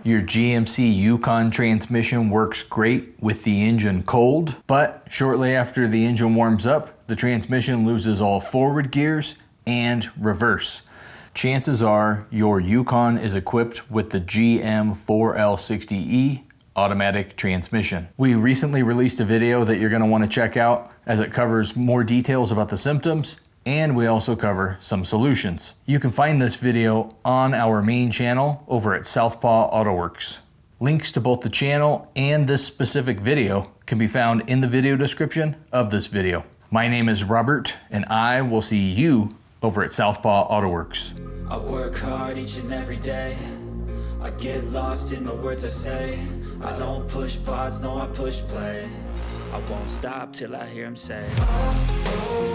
Your GMC Yukon transmission works great with the engine cold, but shortly after the engine warms up, the transmission loses all forward gears and reverse. Chances are your Yukon is equipped with the GM 4L60E automatic transmission. We recently released a video that you're going to want to check out as it covers more details about the symptoms, and we also cover some solutions. You can find this video on our main channel over at Southpaw Autoworks. Links to both the channel and this specific video can be found in the video description of this video. My name is Robert, and I will see you over at Southpaw Autoworks. I work hard each and every day. I get lost in the words I say. I don't push pause, no I push play. I won't stop till I hear him say, oh, oh.